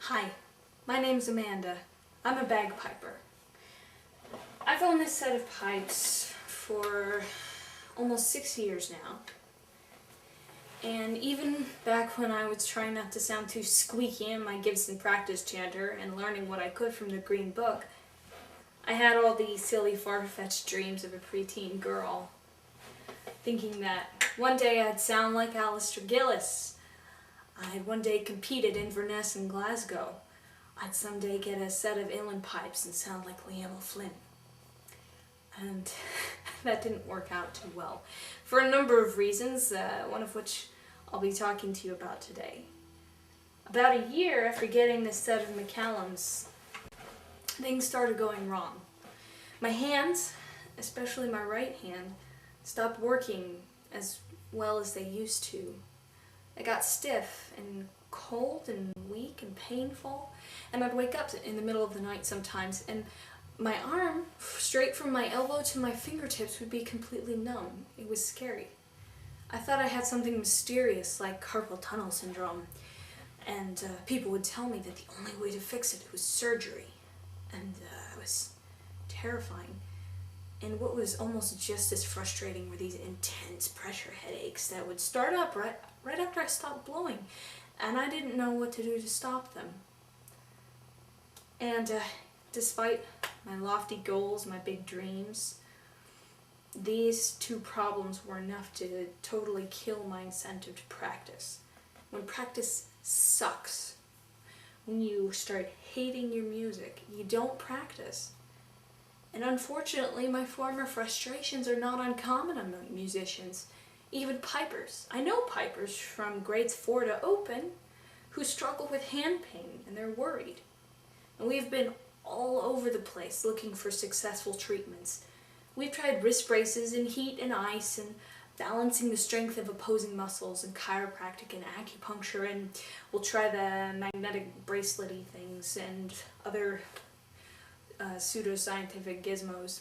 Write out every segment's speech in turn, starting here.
Hi, my name's Amanda. I'm a bagpiper. I've owned this set of pipes for almost 6 years now. And even back when I was trying not to sound too squeaky in my Gibson practice chanter and learning what I could from the Green Book, I had all these silly far-fetched dreams of a preteen girl, thinking that one day I'd sound like Alistair Gillis. I'd one day compete at Inverness and Glasgow. I'd someday get a set of inland pipes and sound like Liam O'Flynn. And that didn't work out too well, for a number of reasons, one of which I'll be talking to you about today. About a year after getting this set of McCallum's, things started going wrong. My hands, especially my right hand, stopped working as well as they used to. I got stiff and cold and weak and painful, and I'd wake up in the middle of the night sometimes, and my arm, straight from my elbow to my fingertips, would be completely numb. It was scary. I thought I had something mysterious like carpal tunnel syndrome, and people would tell me that the only way to fix it was surgery, and it was terrifying. And what was almost just as frustrating were these intense pressure headaches that would start up right after I stopped blowing, and I didn't know what to do to stop them. And despite my lofty goals, my big dreams, these two problems were enough to totally kill my incentive to practice. When practice sucks, when you start hating your music, you don't practice. And unfortunately, my former frustrations are not uncommon among musicians, even pipers. I know pipers from grades 4 to open who struggle with hand pain, and they're worried. And we've been all over the place looking for successful treatments. We've tried wrist braces and heat and ice and balancing the strength of opposing muscles and chiropractic and acupuncture, and we'll try the magnetic bracelet-y things and other pseudoscientific gizmos.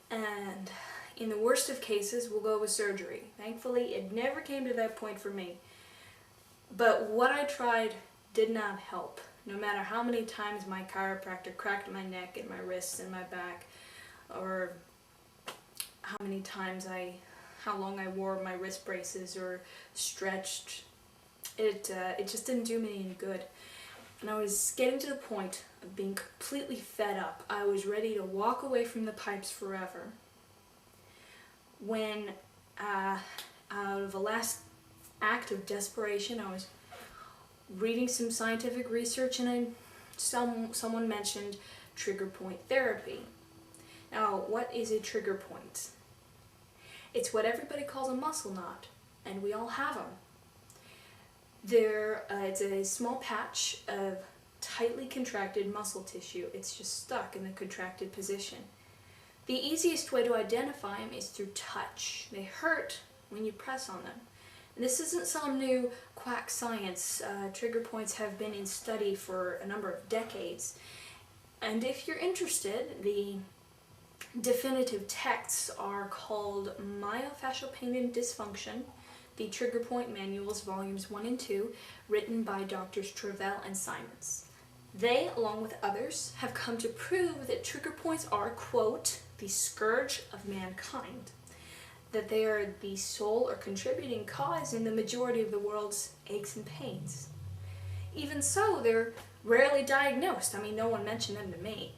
And in the worst of cases, we'll go with surgery. Thankfully, it never came to that point for me. But what I tried did not help. No matter how many times my chiropractor cracked my neck and my wrists and my back, or how long I wore my wrist braces or stretched, it just didn't do me any good. And I was getting to the point of being completely fed up. I was ready to walk away from the pipes forever. When, out of a last act of desperation, I was reading some scientific research, and someone mentioned trigger point therapy. Now, what is a trigger point? It's what everybody calls a muscle knot, and we all have them. It's a small patch of tightly contracted muscle tissue. It's just stuck in the contracted position. The easiest way to identify them is through touch. They hurt when you press on them. And this isn't some new quack science. Trigger points have been in study for a number of decades. And if you're interested, the definitive texts are called Myofascial Pain and Dysfunction, the Trigger Point Manuals, Volumes 1 and 2, written by Drs. Travell and Simons. They, along with others, have come to prove that trigger points are, quote, the scourge of mankind, that they are the sole or contributing cause in the majority of the world's aches and pains. Even so, they're rarely diagnosed. I mean, no one mentioned them to me.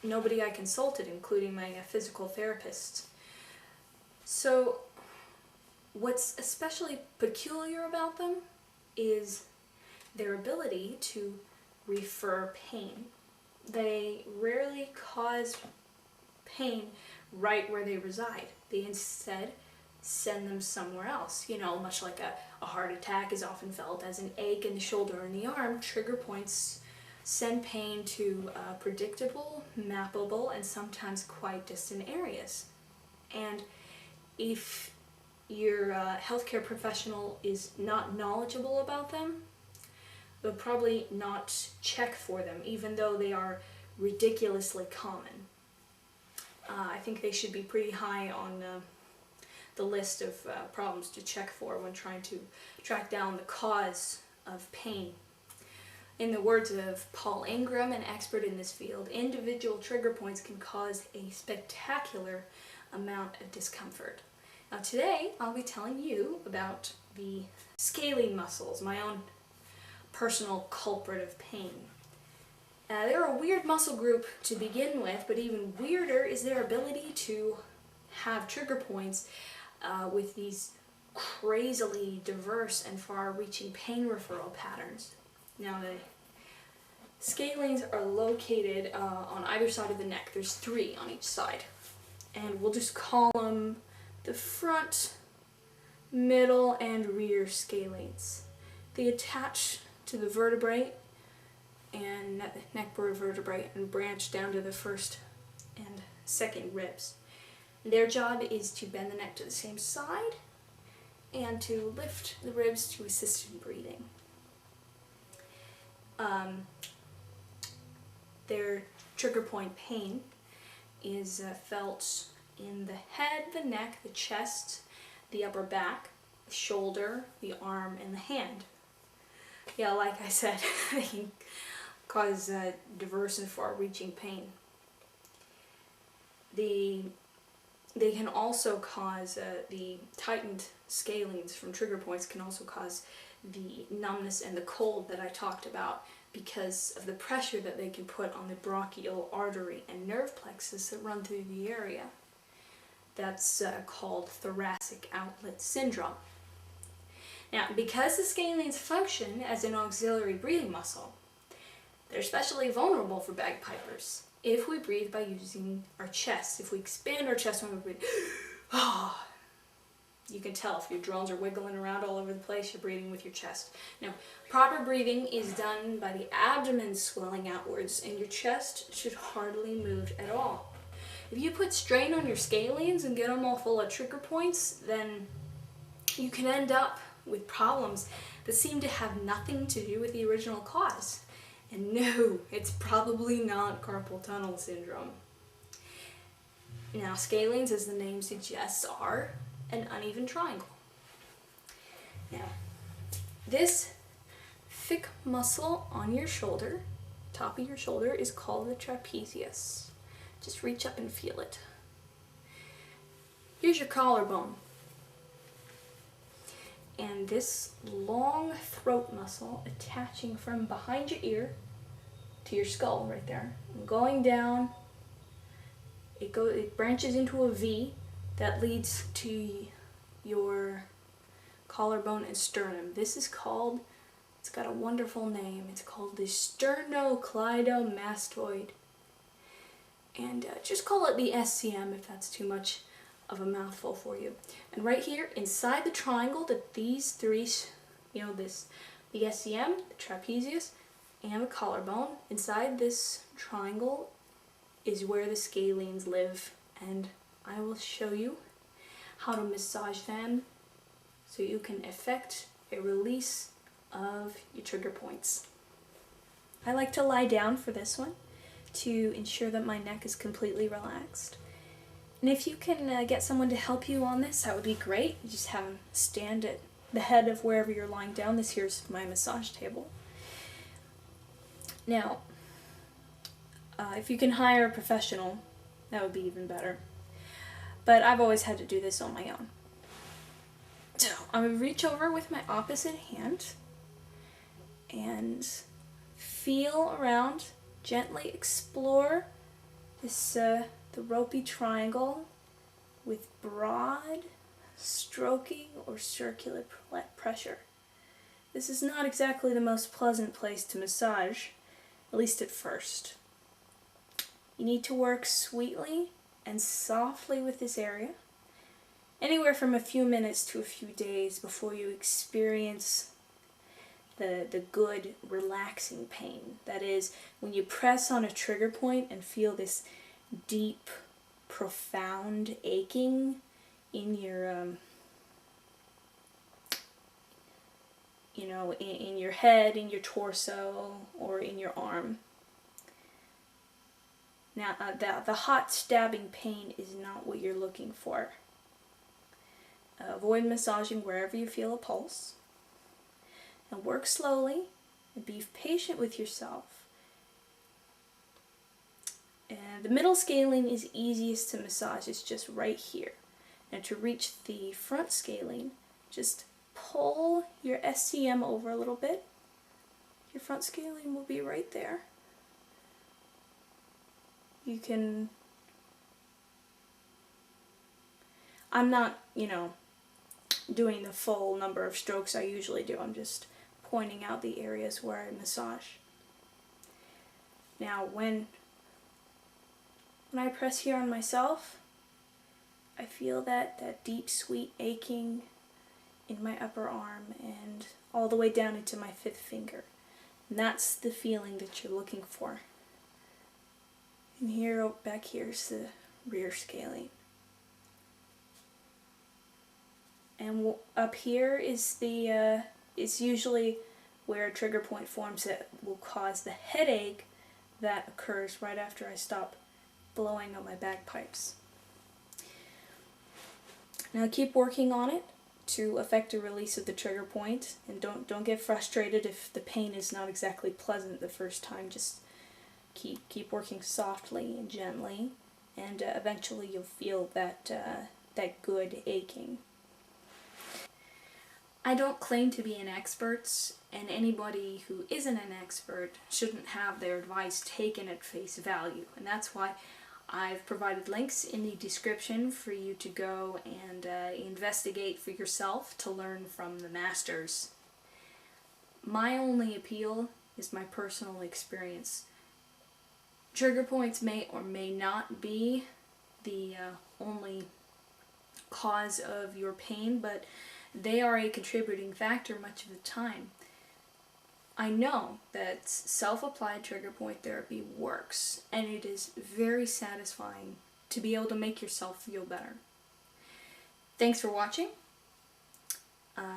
Nobody I consulted, including my physical therapist. So, what's especially peculiar about them is their ability to refer pain. They rarely cause pain right where they reside. They instead send them somewhere else. You know, much like a heart attack is often felt as an ache in the shoulder or in the arm, trigger points send pain to predictable, mappable, and sometimes quite distant areas. And if your healthcare professional is not knowledgeable about them, they'll probably not check for them, even though they are ridiculously common. I think they should be pretty high on the list of problems to check for when trying to track down the cause of pain. In the words of Paul Ingram, an expert in this field, individual trigger points can cause a spectacular amount of discomfort. Now today, I'll be telling you about the scalene muscles, my own personal culprit of pain. They're a weird muscle group to begin with, but even weirder is their ability to have trigger points with these crazily diverse and far-reaching pain referral patterns. Now the scalenes are located on either side of the neck. There's 3 on each side. And we'll just call them the front, middle, and rear scalenes. They attach to the vertebrae and neck vertebrae and branch down to the first and second ribs. Their job is to bend the neck to the same side and to lift the ribs to assist in breathing. Their trigger point pain is felt in the head, the neck, the chest, the upper back, the shoulder, the arm, and the hand. Yeah, like I said, they can cause diverse and far-reaching pain. They can also cause, the tightened scalenes from trigger points can also cause the numbness and the cold that I talked about because of the pressure that they can put on the brachial artery and nerve plexus that run through the area. That's called thoracic outlet syndrome. Now, because the scalenes function as an auxiliary breathing muscle, they're especially vulnerable for bagpipers. If we breathe by using our chest, if we expand our chest when we breathe, you can tell if your drones are wiggling around all over the place, you're breathing with your chest. Now, proper breathing is done by the abdomen swelling outwards, and your chest should hardly move at all. If you put strain on your scalenes and get them all full of trigger points, then you can end up with problems that seem to have nothing to do with the original cause. And no, it's probably not carpal tunnel syndrome. Now, scalenes, as the name suggests, are an uneven triangle. Now, this thick muscle on your shoulder, top of your shoulder, is called the trapezius. Just reach up and feel it. Here's your collarbone. And this long throat muscle attaching from behind your ear to your skull right there, and going down, it branches into a V that leads to your collarbone and sternum. This is called, it's got a wonderful name, it's called the sternocleidomastoid. And just call it the SCM if that's too much of a mouthful for you. And right here, inside the triangle that these 3, the SCM, the trapezius, and the collarbone, inside this triangle is where the scalenes live. And I will show you how to massage them so you can effect a release of your trigger points. I like to lie down for this one to ensure that my neck is completely relaxed. And if you can get someone to help you on this, that would be great. You just have them stand at the head of wherever you're lying down. This here's my massage table. Now, if you can hire a professional, that would be even better. But I've always had to do this on my own. So I'm going to reach over with my opposite hand and feel around, gently explore this the ropey triangle with broad stroking or circular pressure. This is not exactly the most pleasant place to massage, at least at first. You need to work sweetly and softly with this area, anywhere from a few minutes to a few days before you experience the good, relaxing pain. That is, when you press on a trigger point and feel this deep, profound aching in your, in your head, in your torso, or in your arm. Now, the hot stabbing pain is not what you're looking for. Avoid massaging wherever you feel a pulse. Now work slowly and be patient with yourself. And the middle scalene is easiest to massage, it's just right here. Now to reach the front scalene, just pull your SCM over a little bit. Your front scalene will be right there. You can, I'm not, doing the full number of strokes I usually do. I'm just pointing out the areas where I massage. Now when I press here on myself, I feel that deep, sweet aching in my upper arm and all the way down into my 5th finger. And that's the feeling that you're looking for. And here, back here is the rear scalene. And up here is is usually where a trigger point forms that will cause the headache that occurs right after I stop blowing on my bagpipes. Now keep working on it to affect the release of the trigger point, and don't get frustrated if the pain is not exactly pleasant the first time. Just keep working softly and gently, and eventually you'll feel that good aching. I don't claim to be an expert, and anybody who isn't an expert shouldn't have their advice taken at face value, and that's why I've provided links in the description for you to go and investigate for yourself to learn from the masters. My only appeal is my personal experience. Trigger points may or may not be the only cause of your pain, but they are a contributing factor much of the time. I know that self-applied trigger point therapy works, and it is very satisfying to be able to make yourself feel better. Thanks for watching.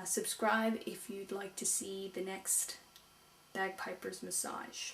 Subscribe if you'd like to see the next Bagpiper's massage.